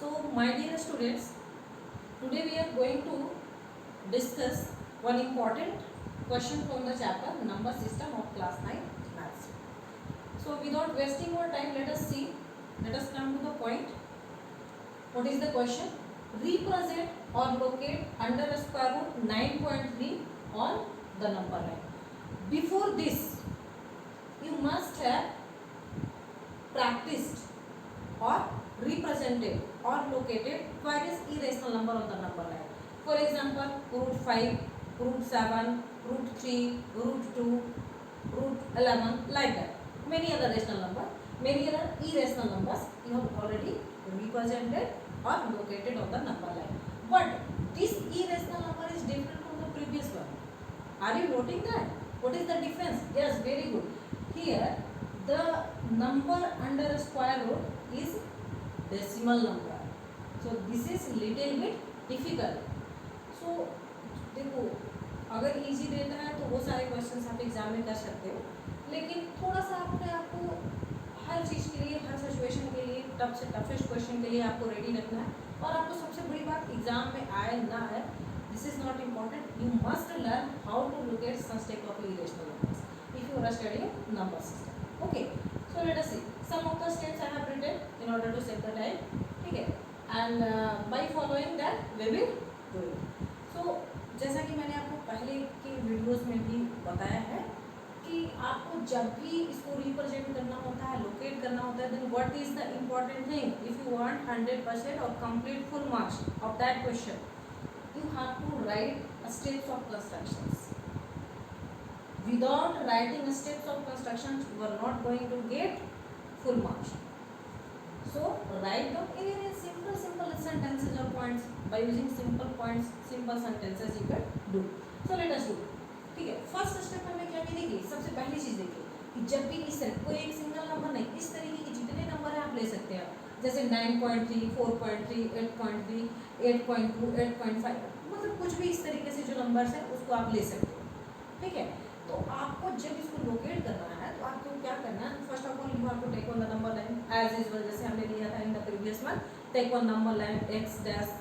my dear students, today we are going to discuss one important question from the chapter number system of class 9 maths. So without wasting more time, let us see, let us come to the point. What is the question? Represent or locate under a square root 9.3 on the number line. Before this, you must have practiced or represented or located various irrational number on the number line. For example, root 5, root 7, root 3, root 2, root 11, like that. Many other rational numbers, many other irrational numbers you have already represented or located on the number line. But this irrational number is different from the previous one. Are you noting that? What is the difference? Yes, very good. Here, the number under a square root is decimal number. So this is little bit difficult. So देखो, अगर easy देता है तो वो सारे questions आप exam में कर सकते हो, लेकिन थोड़ा सा अपने आप को हर चीज़ के लिए, हर सिचुएशन के लिए, टफ से टफेस्ट क्वेश्चन के लिए आपको रेडी रखना है. और आपको सबसे बड़ी बात, एग्जाम में आए ना आए, this is not important. You must learn how to locate such type of irrational numbers if you are studying number system. Okay, so let us see some of the steps I have written in order to save the time. ठीक है, and by following that we will do it. So जैसा कि मैंने आपको पहले के videos में भी बताया है कि आपको जब भी इसको रिप्रेजेंट करना होता है, लोकेट करना होता है, then what is the important thing? If you want 100% or complete full marks of that question, you have to write steps of constructions. Without writing steps of construction, you are not going to get full marks. So write down in simple sentences or points. By using simple points, simple sentences you can do. So let us do. ठीक है, first step हमें क्या देखिए, सबसे पहली चीज देखिए कि जब भी इस तरह कोई एक सिंगल नंबर नहीं, इस तरीके के जितने नंबर है आप ले सकते हैं. जैसे 9.3, 4.3, 8.3, 8.2, 8.5, मतलब कुछ भी इस तरीके से जो नंबर्स है उसको आप ले सकते हो. ठीक है, तो आपको जब इसको लोकेट करना है तो आपको क्या करना है, first of all you have to take on the number line as usual, जैसे हमने लिया था in the previous one. Take on number line x dash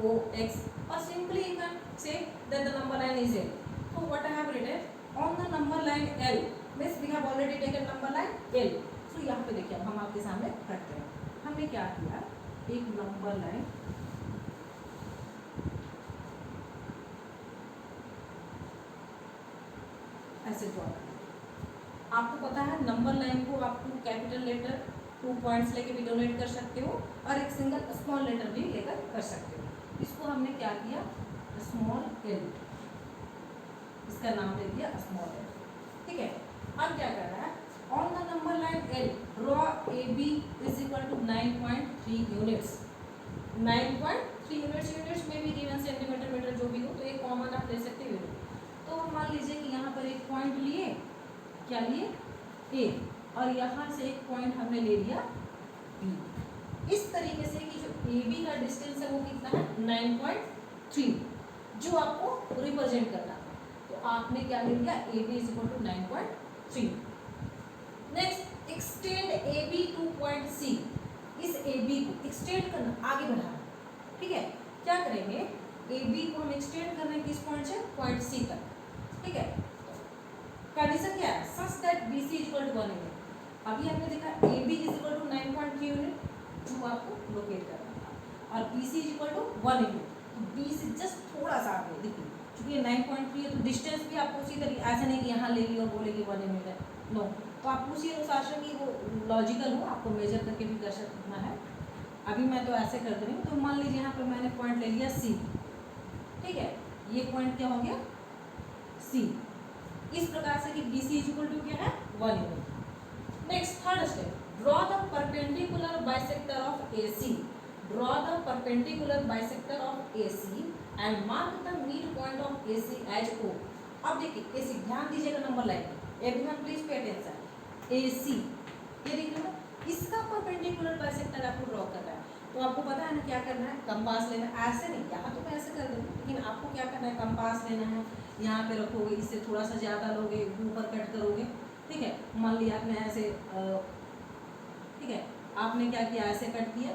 o x, और simply you can say that the number line is l. so what I have written on the number line l means we have already taken number line l. so यहाँ पे देखिए, अब हम आपके सामने रखते हैं. हमने क्या किया, एक नंबर लाइन ऐसे ड्रॉ करना. आपको पता है नंबर लाइन को आपको कैपिटल लेटर 2 पॉइंट्स लेके भी डोनेट कर सकते हो और एक सिंगल स्मॉल लेटर भी लेकर कर सकते हो. इसको हमने क्या किया, स्मॉल एल, इसका नाम दे दिया स्मॉल एल. ठीक है, अब क्या कर रहा है, on the number line L draw A B is equal to 9.3 units. 9.3 units में भी गिवन सेंटीमीटर मीटर जो भी हो, तो एक कॉमन आप ले सकते हो. तो मान लीजिए कि यहाँ पर एक पॉइंट लिए, क्या लिए, ए, और यहाँ से एक पॉइंट हमने ले लिया बी. इस तरीके से कि जो ए बी का डिस्टेंस है वो कितना है, 9.3, जो आपको रिप्रेजेंट करना था. तो आपने क्या ले लिया, A B is equal to 9.3. Next, extend A B to point C. इस ए बी को एक्सटेंड करना, आगे बढ़ाना. ठीक है, क्या करेंगे, ए बी को हम एक्सटेंड कर रहे हैं किस पॉइंट से, पॉइंट सी तक. ठीक है, कंडीशन क्या है, such that B C is equal to 1 unit. अभी हमने देखा A B is equal to 9.3 unit जो आपको लोकेट करना था, और B C is equal to 1 unit. तो बी से जस्ट थोड़ा सा आगे देखिए, क्योंकि ये 9.3 है तो डिस्टेंस भी आपको उसी तरीके, ऐसे नहीं कि यहाँ ले लिया और बोले कि 1 यूनिट है, नो. तो आप उसी अनुसार से कि वो लॉजिकल हो, आपको मेजर करके भी कर सकना है. अभी मैं तो ऐसे कर रही हूँ. तो मान लीजिए यहाँ पर मैंने पॉइंट ले लिया सी. ठीक है, ये पॉइंट क्या हो गया, सी. इस प्रकार से कि B C is equal to क्या है, 1 unit. Next, third step, draw the perpendicular bisector of A C. Draw the perpendicular bisector of A C and mark the mid point of A C as O. अब देखिए A C, ध्यान दीजिएगा number line, everyone please pay attention. A C, ये देख रहे हो, इसका perpendicular bisector आपको ड्रॉ करना है. तो आपको पता है ना क्या करना है, कंपास लेना है. ऐसे नहीं, यहाँ तो मैं ऐसे कर दूँगी, लेकिन आपको क्या करना है, कंपास लेना है, यहाँ पे रखोगे, इससे थोड़ा सा ज़्यादा लोगे, ऊपर कट करोगे. ठीक है, मान लिया आपने ऐसे, ठीक है, आपने क्या किया, ऐसे कट किया,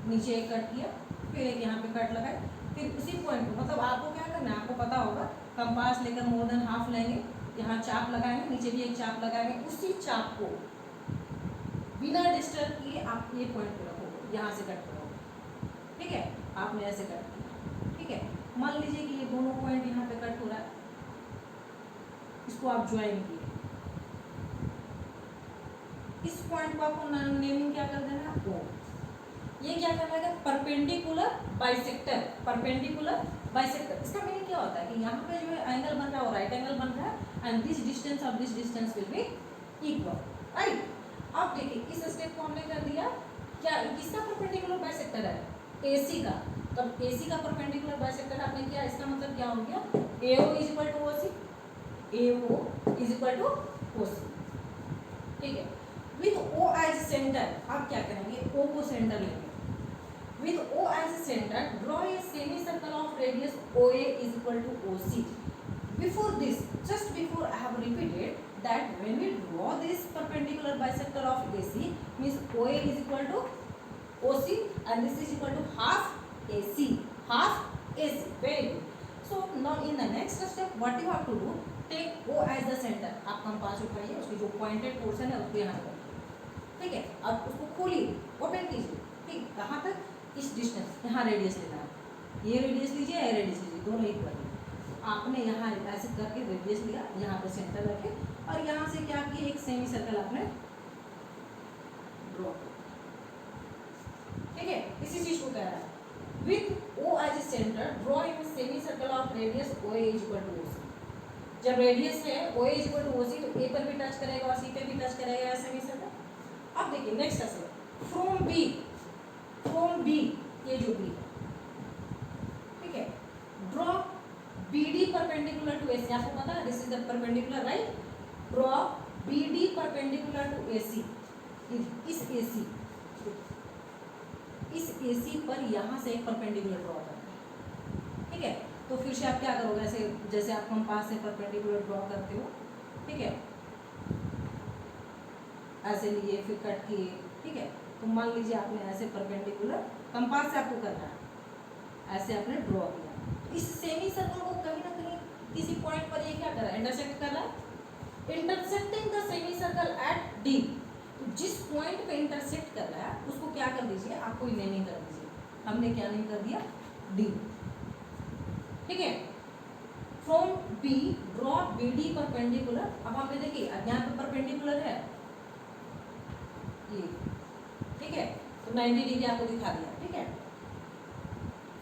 नीचे एक कट किया, फिर एक यहाँ पे कट लगाए, फिर उसी पॉइंट को, मतलब आपको क्या करना है, आपको पता होगा, कंपास लेकर मोर देन हाफ लेंगे, यहाँ चाप लगाएंगे, नीचे भी एक चाप लगाएंगे, उसी चाप को बिना डिस्टर्ब किए आप ये पॉइंट पे रखोगे, यहाँ से कट करोगे, ठीक है। आपने ऐसे कट किया, ठीक है। मान लीजिए कि ये दोनों पॉइंट यहाँ पे कट हो रहा है, इसको आप ज्वाइन किए, इस पॉइंट को आपको नेमिंग क्या कर देना है, ओ। ये क्या करना है, परपेंडिकुलर बाइसेक्टर, परपेंडिकुलर बाइसेक्टर। इसका मीनिंग क्या होता है कि यहाँ पे जो है एंगल बन रहा है वो राइट एंगल बन रहा है, and this distance of this distance will be equal, right. अब देखिए इस स्टेप को हमने कर दिया, क्या किसका परपेंडिकुलर बाइसेक्टर है, AC का। तब AC का परपेंडिकुलर बाइसेक्टर आपने किया, इसका मतलब क्या हो गया, AO is equal to OC, AO is equal to OC, ठीक है। विद O एज सेंटर आप क्या करेंगे, O को सेंटर लेंगे, with O as a center, draw a semicircle of radius OA is equal to OC. Before this, just before I have repeated that when we draw this perpendicular bisector of AC, means OA is equal to OC and this is equal to half AC, half AC. Very good. So now in the next step, what you have to do? Take O as the center. आप compass उठाइए, उसकी जो pointed portion है उसको यहाँ रखिए, ठीक है। अब उसको खोलिए, ओपन कीजिए, ठीक। कहाँ तक, इस डिस्टेंस, यहाँ रेडियस लेना है, ये रेडियस लीजिए, ये रेडियस लीजिए, दोनों इक्वल है। आपने यहाँ ऐसे करके रेडियस लिया, यहाँ पे सेंटर रखे, और यहाँ से क्या किया, एक सेमी सर्कल आपने ड्रॉ, ठीक है। इसी चीज को कह रहा है, with O as a centre draw in semi circle of radius OA is equal to OC। जब रेडियस है OA is equal to OC, तो A पर भी टच करेगा और C पे भी टच करेगा सेमी सर्कल। अब देखिए नेक्स्ट स्टेप, फ्रॉम B, ये जो B है, ठीक है, draw BD perpendicular to AC। आपको पता है this is the perpendicular, right. Draw BD perpendicular to AC, इस AC पर यहाँ से एक परपेंडिकुलर ड्रॉ करना है, ठीक है। तो फिर से आप क्या करोगे, ऐसे जैसे आप कंपास से परपेंडिकुलर ड्रॉ करते हो, ठीक है, ऐसे लिए, फिर कट किए, ठीक है। तो मान लीजिए आपने ऐसे परपेंडिकुलर कंपास से आपको करना है, ऐसे आपने ड्रॉ किया, इस सेमी सर्कल को कहीं ना कहीं किसी पॉइंट पर ये क्या कर रहा है, इंटरसेक्ट कर रहा है, intersecting the semi circle eight D। तो जिस पॉइंट पे इंटरसेक्ट कर रहा है उसको क्या कर दीजिए, आप कोई नेमिंग कर दीजिए। हमने क्या नेम कर दिया, D, ठीक है। From B draw BD perpendicular. अब आपने देखिए यहाँ पे परपेंडिकुलर है ये, ठीक है, तो 90 डिग्री आपको दिखा दिया, ठीक है।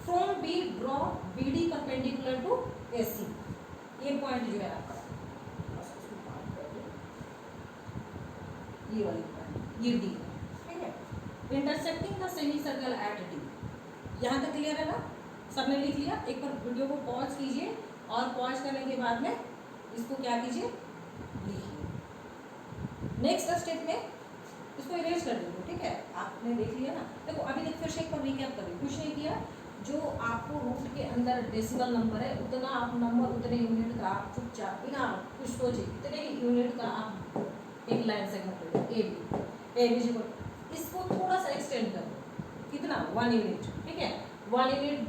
From B draw BD perpendicular to AC। ये पॉइंट जो है आपका, ये वाली पॉइंट, ये D, ठीक है। Intersecting the semi circle eight D। यहाँ तक क्लियर है ना, सबने लिख लिया। एक बार वीडियो को पॉज कीजिए, और पॉज करने के बाद में इसको क्या कीजिए, लिखिए। नेक्स्ट स्टेप में इसको इरेज कर दीजिए, ठीक है। आपने देख लिया ना, देखो अभी तक फिर से एक बार रिकैप करिए, कुछ नहीं किया, जो आपको रूट के अंदर डेसिमल नंबर है उतना आप नंबर, उतने यूनिट का आप चुपचाप बिना कुछ सोचे इतने यूनिट का आप एक लाइन सेगमेंट करिए, ए बी जी। इसको थोड़ा सा एक्सटेंड कर दो, कितना, 1 यूनिट, ठीक है। 1 यूनिट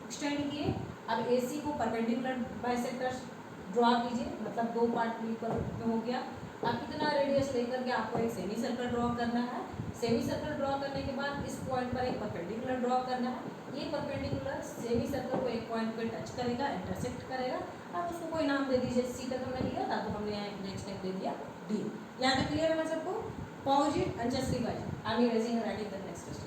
एक्सटेंड किए। अब AC को परपेंडिकुलर बाइसेक्टर ड्रॉ कीजिए, मतलब दो पार्ट पर हो गया। अब कितना रेडियस लेकर के आपको एक सेमी सर्कल ड्रॉ करना है। सेमी सर्कल ड्रॉ करने के बाद इस पॉइंट पर एक परपेंडिकुलर ड्रॉ करना है। ये परपेंडिकुलर सेमी सर्कल को एक पॉइंट पे टच करेगा, इंटरसेक्ट करेगा। अब उसको कोई नाम दे दीजिए, C तक हमने लिया था, तो हमने यहाँ एक नेक्स्ट स्टेप दे दिया D। यहाँ तक क्लियर है मैं सबको? Pause it and just revise. I am erasing and writing the next step.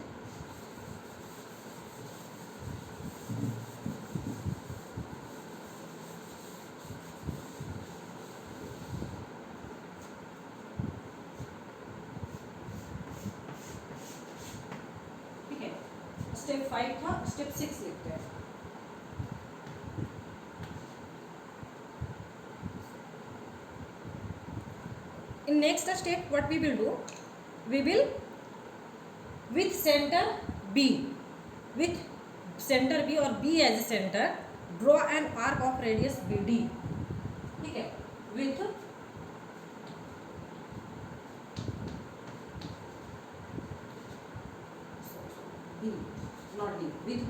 Step 5 था, स्टेप 6 लिखते हैं। In next step what we will do, we will with center B or B as a center draw an arc of radius BD, ठीक है, with B not D, with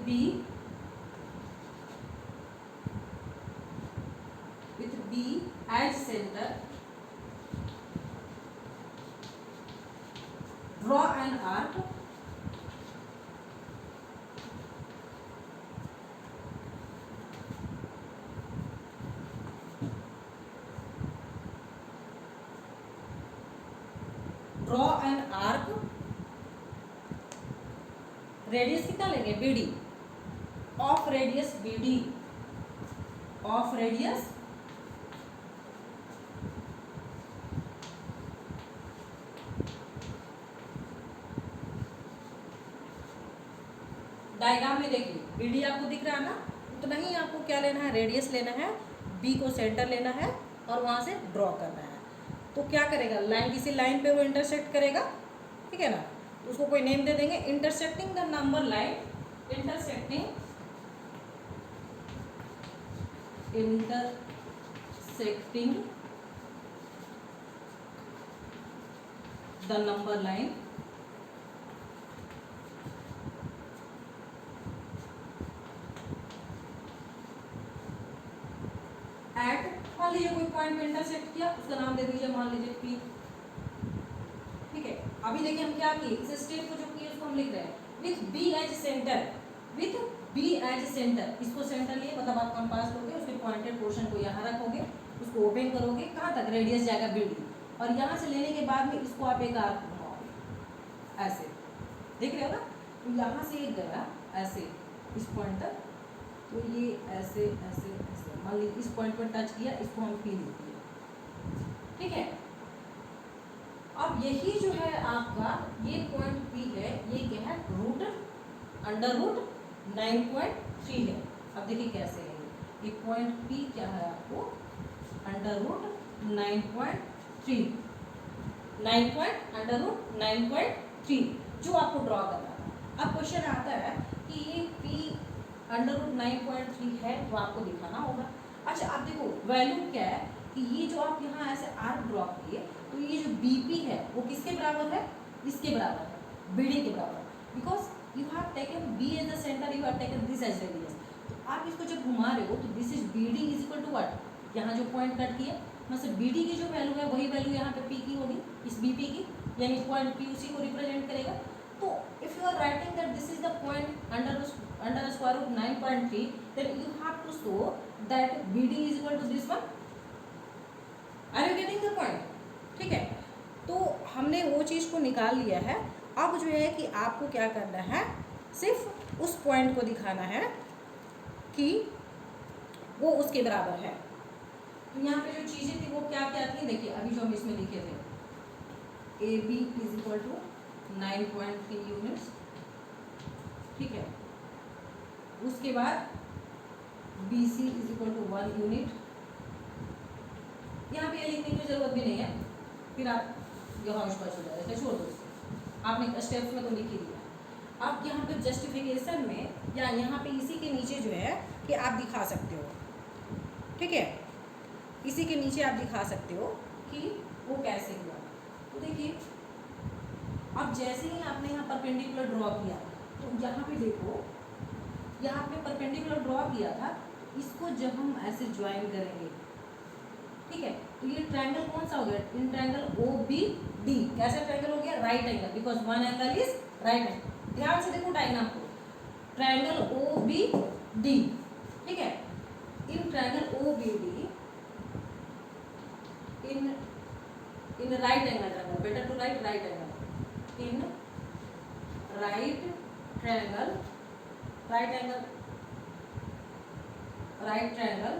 B as center, draw an arc radius कितना लेंगे BD, of radius BD, of radius diagram में देखिए BD आपको दिख रहा है ना, उतना ही आपको क्या लेना है, रेडियस लेना है, B को सेंटर लेना है और वहां से ड्रॉ करना है। तो क्या करेगा, लाइन किसी लाइन पे वो इंटरसेक्ट करेगा, ठीक है ना, तो उसको कोई नेम दे देंगे, intersecting the number line, intersecting the number line at, मान लीजिए कोई पॉइंट में इंटरसेक्ट किया, उसका नाम दे दीजिए मान लीजिए P, ठीक है। अभी देखिए हम क्या किए, इस स्टेप को जो किए उसको हम लिख रहे हैं with B as centre, with B as centre, इसको सेंटर लिए मतलब आप कंपास लोगे, उसके पॉइंटेड पोर्शन को यहाँ रखोगे, उसको ओपन करोगे, कहाँ तक, रेडियस जाएगा BD, और यहाँ से लेने के बाद में इसको आप एक आर्क घुमाओगे ऐसे, देख रहे हो ना, तो यहाँ से एक गया ऐसे इस पॉइंट तक, तो ये ऐसे ऐसे ऐसे, मान लीजिए इस पॉइंट पर टच किया, इसको हम P लिख दिए, ठीक है। अब यही जो है आपका ये पॉइंट P है, ये क्या है, रूट अंडर रूट 9.3 है। अब देखिए कैसे है ये पॉइंट P क्या है आपको, अंडर रूट 9.3, 9.3 जो आपको ड्रॉ करना है। अब क्वेश्चन आता है कि ये P अंडर रूट 9.3 है तो आपको दिखाना होगा। अच्छा आप देखो वैल्यू क्या है कि ये जो आप यहाँ ऐसे आर्क ड्रॉ किए, तो ये जो BP है वो किसके बराबर है, इसके बराबर है, BD के बराबर, because you have taken B as the centre, you have taken this as radius, तो आप इसको जब घुमा रहे हो तो this is BD is equal to what, यहाँ जो पॉइंट कट किया मतलब BD की जो वैल्यू है वही वैल्यू यहाँ पे P की होगी, इस BP की, यानी पॉइंट P उसी को रिप्रेजेंट करेगा। तो if you are writing that this is the point under the square root 9.3, then you have to show that BD is equal to this one. Are you getting the point, ठीक है। तो हमने वो चीज़ को निकाल लिया है। अब जो है कि आपको क्या करना है, सिर्फ उस पॉइंट को दिखाना है कि वो उसके बराबर है। तो यहाँ पे जो चीज़ें थी वो क्या क्या थी, देखिए अभी जो हम इसमें लिखे थे, AB is equal to 9.3 units, ठीक है। उसके बाद BC is equal to 1 unit, यहाँ पे ये लिखने की जरूरत भी नहीं है, फिर आप यहाँ स्पष्ट हो जाएगा, छोड़ दो इसको, आपने स्टेप्स में तो लिख ही दिया। अब यहाँ पे जस्टिफिकेशन में या यहाँ पे इसी के नीचे जो है कि आप दिखा सकते हो, ठीक है, इसी के नीचे आप दिखा सकते हो कि वो कैसे हुआ। तो देखिए अब जैसे ही आपने यहाँ परपेंडिकुलर ड्रॉ किया, तो यहाँ पे देखो, यहाँ पे परपेंडिकुलर ड्रॉ किया था, इसको जब हम ऐसे ज्वाइन करेंगे, ठीक है, तो ये ट्रायंगल कौन सा हो गया, इन ट्रायंगल OBD, कैसा ट्रायंगल हो गया, right angle, because one angle is right angle. ध्यान से देखो डायग्राम को, ट्रायंगल OBD, ठीक है, in triangle OBD in right angle triangle, better to write right angle, in right triangle, right angle, right triangle,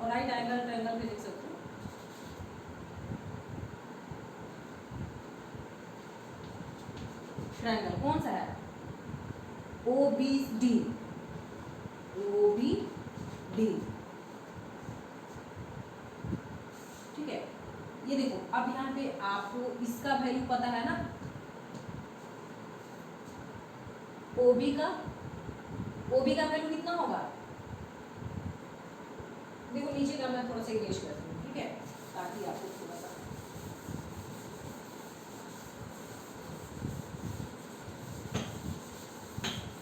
और right angle triangle भी लिख सकते हो, ट्रायंगल कौन सा है, OBD, ठीक है। ये देखो अब यहाँ पे आपको इसका वैल्यू पता है ना, OB का वैल्यू कितना होगा, देखो नीचे का मैं थोड़ा सा इरेज करती हूँ, ठीक है, ताकि आपको